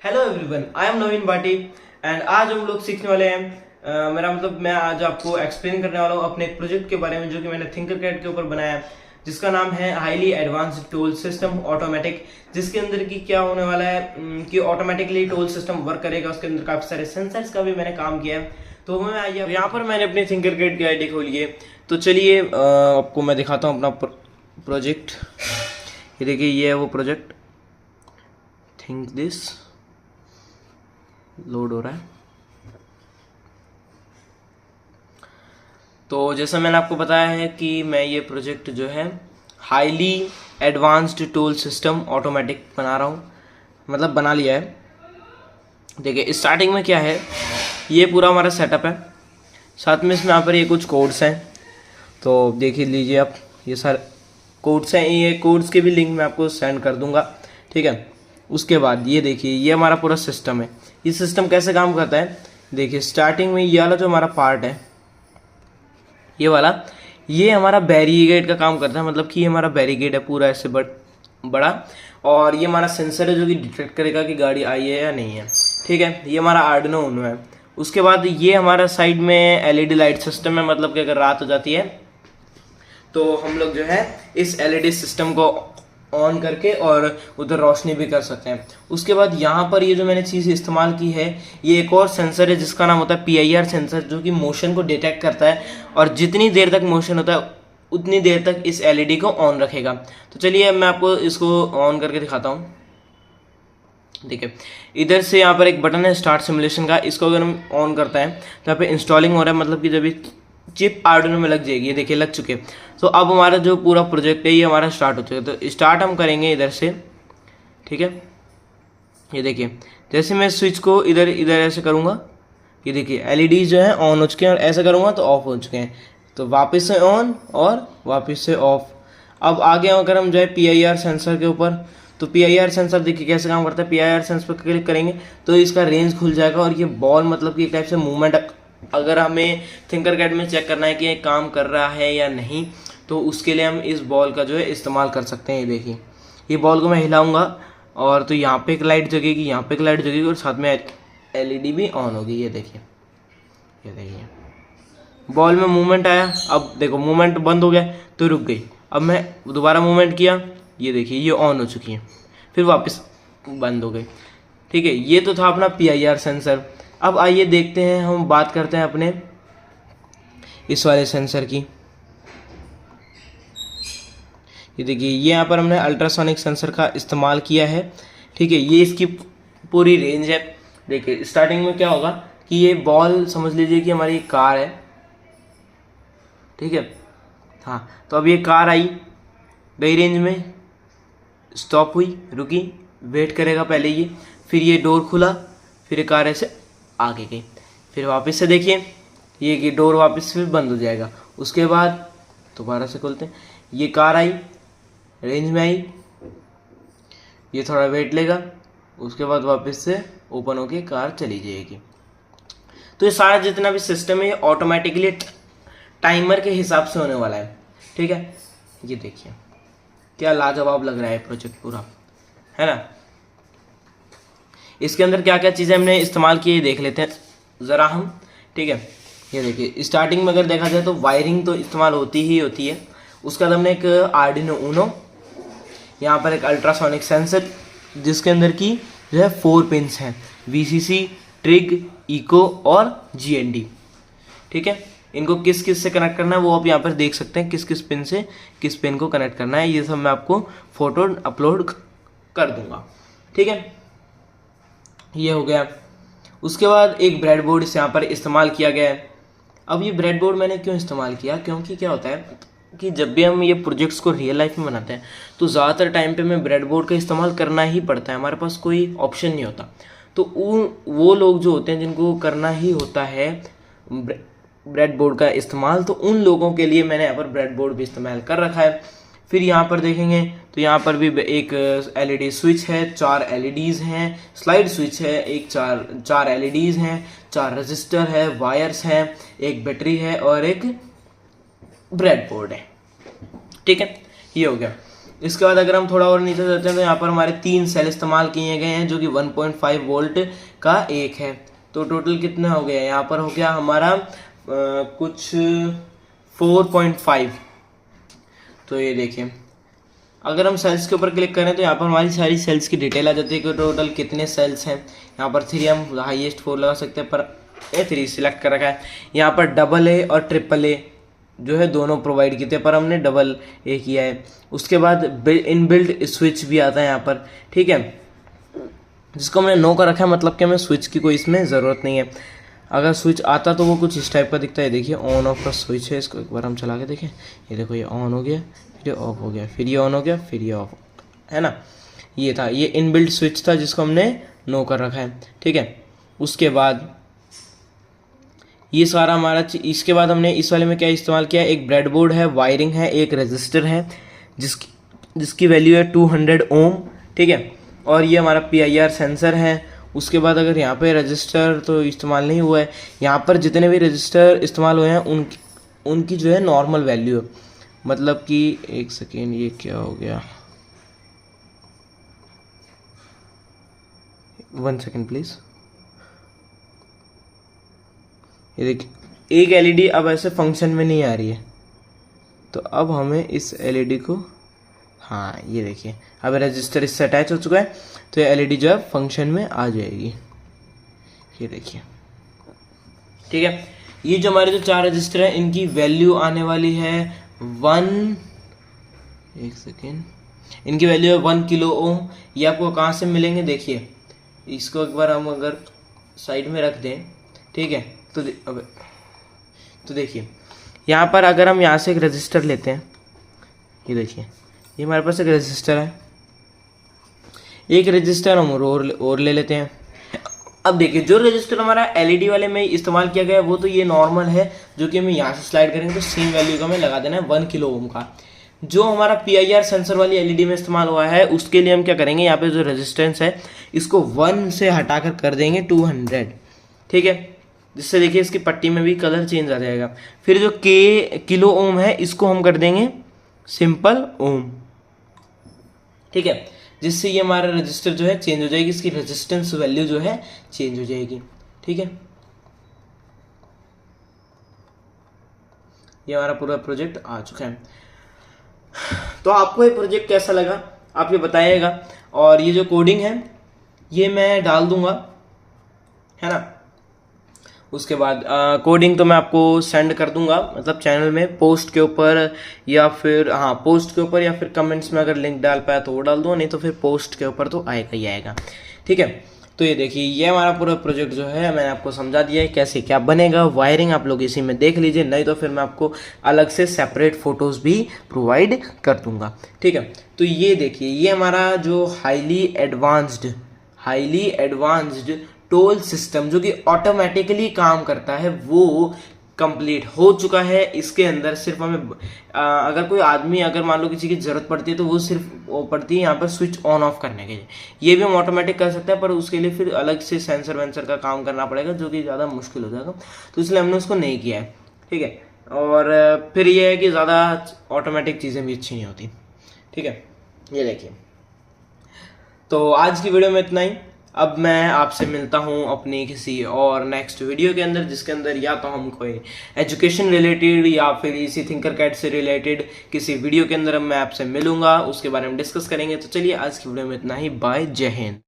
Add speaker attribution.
Speaker 1: Hello everyone, I am Naveen Bhati and आज हम लोग सीखने वाले हैं मेरा मतलब मैं आज आपको एक्सप्लेन करने वाला हूँ अपने एक प्रोजेक्ट के बारे में जो कि मैंने थिंकरकैड के ऊपर बनाया है, जिसका नाम है highly advanced toll system automatic. जिसके अंदर की क्या होने वाला है कि ऑटोमेटिकली टोल सिस्टम वर्क करेगा। उसके अंदर काफी सारे सेंसर्स का भी मैंने काम किया है। तो मैं आइए यहाँ पर मैंने अपने थिंकरकैड की आईडी खोली है। तो चलिए आपको मैं दिखाता हूँ अपना प्रोजेक्ट। ये देखिए, ये है वो प्रोजेक्ट। थिंक दिस लोड हो रहा है। तो जैसा मैंने आपको बताया है कि मैं ये प्रोजेक्ट जो है highly advanced toll system automatic बना रहा हूँ, मतलब बना लिया है। देखिए स्टार्टिंग में क्या है, ये पूरा हमारा सेटअप है। साथ में इसमें यहाँ पर ये कुछ कोड्स हैं, तो देख लीजिए आप। ये सारे कोड्स हैं, ये कोड्स के भी लिंक मैं आपको सेंड कर दूंगा, ठीक है। उसके बाद ये देखिए, ये हमारा पूरा सिस्टम है। ये सिस्टम कैसे काम करता है, देखिए स्टार्टिंग में ये वाला जो हमारा पार्ट है, ये वाला, ये हमारा बैरिकेड का काम करता है। मतलब कि ये हमारा बैरिकेड है पूरा ऐसे बड़ा, और ये हमारा सेंसर है जो कि डिटेक्ट करेगा कि गाड़ी आई है या नहीं है, ठीक है। ये हमारा आर्डिनो यूनो है। उसके बाद ये हमारा साइड में एलईडी लाइट सिस्टम है। मतलब कि अगर रात हो जाती है तो हम लोग जो है इस एलईडी सिस्टम को ऑन करके और उधर रोशनी भी कर सकते हैं। उसके बाद यहाँ पर ये जो मैंने चीज़ इस्तेमाल की है, ये एक और सेंसर है जिसका नाम होता है PIR सेंसर, जो कि मोशन को डिटेक्ट करता है और जितनी देर तक मोशन होता है उतनी देर तक इस LED को ऑन रखेगा। तो चलिए मैं आपको इसको ऑन करके दिखाता हूँ। ठीक है, इधर से यहाँ पर एक बटन है स्टार्ट सिमुलेशन का। इसको अगर हम ऑन करता है तो यहाँ पे इंस्टॉलिंग हो रहा है, मतलब कि जब चिप आर्डिनो में लग जाएगी। ये देखिए लग चुके। तो अब हमारा जो पूरा प्रोजेक्ट है ये हमारा स्टार्ट हो चुका है। तो स्टार्ट हम करेंगे इधर से, ठीक है। ये देखिए, जैसे मैं स्विच को इधर इधर ऐसे करूँगा, ये देखिए LED जो है ऑन हो चुके हैं, और ऐसा करूँगा तो ऑफ हो चुके हैं। तो वापस से ऑन और वापस से ऑफ। अब आगे अगर हम जाए PIR सेंसर के ऊपर, तो PIR सेंसर देखिए कैसे काम करता है। PIR सेंसर पर क्लिक करेंगे तो इसका रेंज खुल जाएगा, और ये बॉल मतलब कि एक टाइप से मूवमेंट, अगर हमें थिंकरकैड में चेक करना है कि ये काम कर रहा है या नहीं, तो उसके लिए हम इस बॉल का जो है इस्तेमाल कर सकते हैं। ये देखिए, ये बॉल को मैं हिलाऊंगा और तो यहाँ पे एक लाइट जगेगी, यहाँ पे एक लाइट जगेगी, और साथ में LED भी ऑन होगी। ये देखिए, ये देखिए बॉल में मूवमेंट आया। अब देखो मूवमेंट बंद हो गया तो रुक गई। अब मैं दोबारा मूवमेंट किया, ये देखिए ये ऑन हो चुकी है, फिर वापस बंद हो गई, ठीक है। ये तो था अपना PIR सेंसर। अब आइए देखते हैं, हम बात करते हैं अपने इस वाले सेंसर की। ये देखिए, ये यहाँ पर हमने अल्ट्रासोनिक सेंसर का इस्तेमाल किया है, ठीक है। ये इसकी पूरी रेंज है। देखिए स्टार्टिंग में क्या होगा कि ये बॉल समझ लीजिए कि हमारी कार है, ठीक है। हाँ, तो अब ये कार आई, गई रेंज में, स्टॉप हुई, रुकी, वेट करेगा पहले ये, फिर ये डोर खुला, फिर ये कार ऐसे आगे गई, फिर वापस से देखिए ये कि डोर वापस से बंद हो जाएगा। उसके बाद दोबारा से खोलते हैं, ये कार आई, रेंज में आई, ये थोड़ा वेट लेगा, उसके बाद वापस से ओपन होके कार चली जाएगी। तो ये सारा जितना भी सिस्टम है ये ऑटोमेटिकली टाइमर के हिसाब से होने वाला है, ठीक है। ये देखिए क्या लाजवाब लग रहा है प्रोजेक्ट पूरा, है ना। इसके अंदर क्या क्या चीज़ें हमने इस्तेमाल की देख लेते हैं ज़रा हम, ठीक है। ये देखिए स्टार्टिंग में अगर देखा जाए तो वायरिंग तो इस्तेमाल होती ही होती है। उसके बाद हमने एक आर्डिनो यूनो, यहाँ पर एक अल्ट्रासोनिक सेंसर जिसके अंदर की जो है 4 पिन्स हैं, VCC, ट्रिग, इको और GND, ठीक है। इनको किस किस से कनेक्ट करना है वो आप यहाँ पर देख सकते हैं, किस किस पिन से किस पिन को कनेक्ट करना है। ये सब मैं आपको फोटो अपलोड कर दूंगा, ठीक है। ये हो गया। उसके बाद एक ब्रेडबोर्ड इस यहाँ पर इस्तेमाल किया गया है। अब ये ब्रेडबोर्ड मैंने क्यों इस्तेमाल किया, क्योंकि क्या होता है कि जब भी हम ये प्रोजेक्ट्स को रियल लाइफ में बनाते हैं तो ज़्यादातर टाइम पे हमें ब्रेडबोर्ड का इस्तेमाल करना ही पड़ता है, हमारे पास कोई ऑप्शन नहीं होता। तो वो लोग जो होते हैं जिनको करना ही होता है ब्रेडबोर्ड का इस्तेमाल, तो उन लोगों के लिए मैंने यहाँ पर ब्रेडबोर्ड भी इस्तेमाल कर रखा है। फिर यहाँ पर देखेंगे तो यहाँ पर भी एक LED स्विच है, 4 LEDs हैं, स्लाइड स्विच है, एक चार LEDs हैं, 4 रजिस्टर है, वायर्स हैं, एक बैटरी है और एक ब्रेडबोर्ड है, ठीक है। ये हो गया। इसके बाद अगर हम थोड़ा और नीचे जाते हैं तो यहाँ पर हमारे 3 सेल इस्तेमाल किए गए हैं जो कि 1.5 वोल्ट का एक है। तो टोटल कितना हो गया, यहाँ पर हो गया हमारा कुछ 4.5। तो ये देखिए, अगर हम सेल्स के ऊपर क्लिक करें तो यहाँ पर हमारी सारी सेल्स की डिटेल आ जाती है कि टोटल कितने सेल्स हैं। यहाँ पर 3 हम हाईएस्ट 4 लगा सकते हैं, पर A3 सिलेक्ट कर रखा है। यहाँ पर डबल ए और ट्रिपल ए जो है दोनों प्रोवाइड किए थे, पर हमने डबल ए किया है। उसके बाद इनबिल्ट स्विच भी आता है यहाँ पर, ठीक है, जिसको हमने नो कर रखा है, मतलब कि हमें स्विच की कोई इसमें ज़रूरत नहीं है। अगर स्विच आता तो वो कुछ इस टाइप का दिखता है। देखिए ऑन ऑफ का स्विच है, इसको एक बार हम चला के देखें। ये देखो, ये ऑन हो गया, फिर ये ऑफ हो गया, फिर ये ऑन हो गया, फिर ये ऑफ, है ना। ये था, ये इनबिल्ट स्विच था जिसको हमने नो कर रखा है, ठीक है। उसके बाद ये सारा हमारा, इसके बाद हमने इस वाले में क्या इस्तेमाल किया, एक ब्रेडबोर्ड है, वायरिंग है, एक रजिस्टर है जिसकी वैल्यू है 200 ओम, ठीक है। और ये हमारा PIR सेंसर है। उसके बाद अगर यहाँ पे रजिस्टर तो इस्तेमाल नहीं हुआ है, यहाँ पर जितने भी रजिस्टर इस्तेमाल हुए हैं उनकी जो है नॉर्मल वैल्यू है, मतलब कि एक सेकेंड, ये क्या हो गया, 1 सेकेंड प्लीज़। ये देखिए, एक LED अब ऐसे फंक्शन में नहीं आ रही है, तो अब हमें इस LED को, हाँ ये देखिए, अब रजिस्टर इससे अटैच हो चुका है, तो ये LED जो है फंक्शन में आ जाएगी। ये देखिए, ठीक है। ये जो हमारे जो 4 रजिस्टर हैं इनकी वैल्यू आने वाली है 1 सेकेंड, इनकी वैल्यू है 1 किलो ओम। ये आपको कहाँ से मिलेंगे, देखिए इसको एक बार हम अगर साइड में रख दें, ठीक है, तो देखिए यहाँ पर अगर हम यहाँ से एक रजिस्टर लेते हैं, ये देखिए, ये हमारे पास एक रजिस्टर है, एक रजिस्टर हम और ले लेते हैं। अब देखिए, जो रजिस्टर हमारा LED वाले में इस्तेमाल किया गया है वो तो ये नॉर्मल है, जो कि हमें यहाँ से स्लाइड करेंगे तो सेम वैल्यू का हमें लगा देना है 1 किलो ओम का। जो हमारा PIR सेंसर वाली LED में इस्तेमाल हुआ है उसके लिए हम क्या करेंगे, यहाँ पे जो रेजिस्टेंस है इसको 1 से हटाकर कर देंगे 200, ठीक है, जिससे देखिए इसकी पट्टी में भी कलर चेंज आ जाएगा। फिर जो किलो ओम है इसको हम कर देंगे सिंपल ओम, ठीक है, जिससे ये हमारा रजिस्टर जो है चेंज हो जाएगी, इसकी रेजिस्टेंस वैल्यू जो है चेंज हो जाएगी, ठीक है। ये हमारा पूरा प्रोजेक्ट आ चुका है। तो आपको ये प्रोजेक्ट कैसा लगा आप ये बताइएगा, और ये जो कोडिंग है ये मैं डाल दूंगा, है ना। उसके बाद कोडिंग तो मैं आपको सेंड कर दूंगा, मतलब चैनल में पोस्ट के ऊपर, या फिर हाँ पोस्ट के ऊपर, या फिर कमेंट्स में अगर लिंक डाल पाया तो वो डाल दो, नहीं तो फिर पोस्ट के ऊपर तो आएगा ही आएगा, ठीक है। तो ये देखिए, ये हमारा पूरा प्रोजेक्ट जो है मैंने आपको समझा दिया है कैसे क्या बनेगा। वायरिंग आप लोग इसी में देख लीजिए, नहीं तो फिर मैं आपको अलग से सेपरेट फोटोज़ भी प्रोवाइड कर दूंगा, ठीक है। तो ये देखिए, ये हमारा जो हाईली एडवांस्ड टोल सिस्टम जो कि ऑटोमेटिकली काम करता है वो कंप्लीट हो चुका है। इसके अंदर सिर्फ हमें अगर कोई आदमी, अगर मान लो किसी की ज़रूरत पड़ती है तो वो सिर्फ वो पड़ती है यहाँ पर स्विच ऑन ऑफ करने के लिए। ये भी हम ऑटोमेटिक कर सकते हैं, पर उसके लिए फिर अलग से सेंसर वेंसर का काम करना पड़ेगा जो कि ज़्यादा मुश्किल हो जाएगा, तो इसलिए हमने उसको नहीं किया है, ठीक है। और फिर ये है कि ज़्यादा ऑटोमेटिक चीज़ें भी अच्छी नहीं होती, ठीक है। ये देखिए, तो आज की वीडियो में इतना ही। अब मैं आपसे मिलता हूँ अपनी किसी और नेक्स्ट वीडियो के अंदर, जिसके अंदर या तो हम कोई एजुकेशन रिलेटेड या फिर इसी थिंकरकैड से रिलेटेड किसी वीडियो के अंदर मैं आपसे मिलूंगा, उसके बारे में डिस्कस करेंगे। तो चलिए आज की वीडियो में इतना ही, बाय, जय हिंद।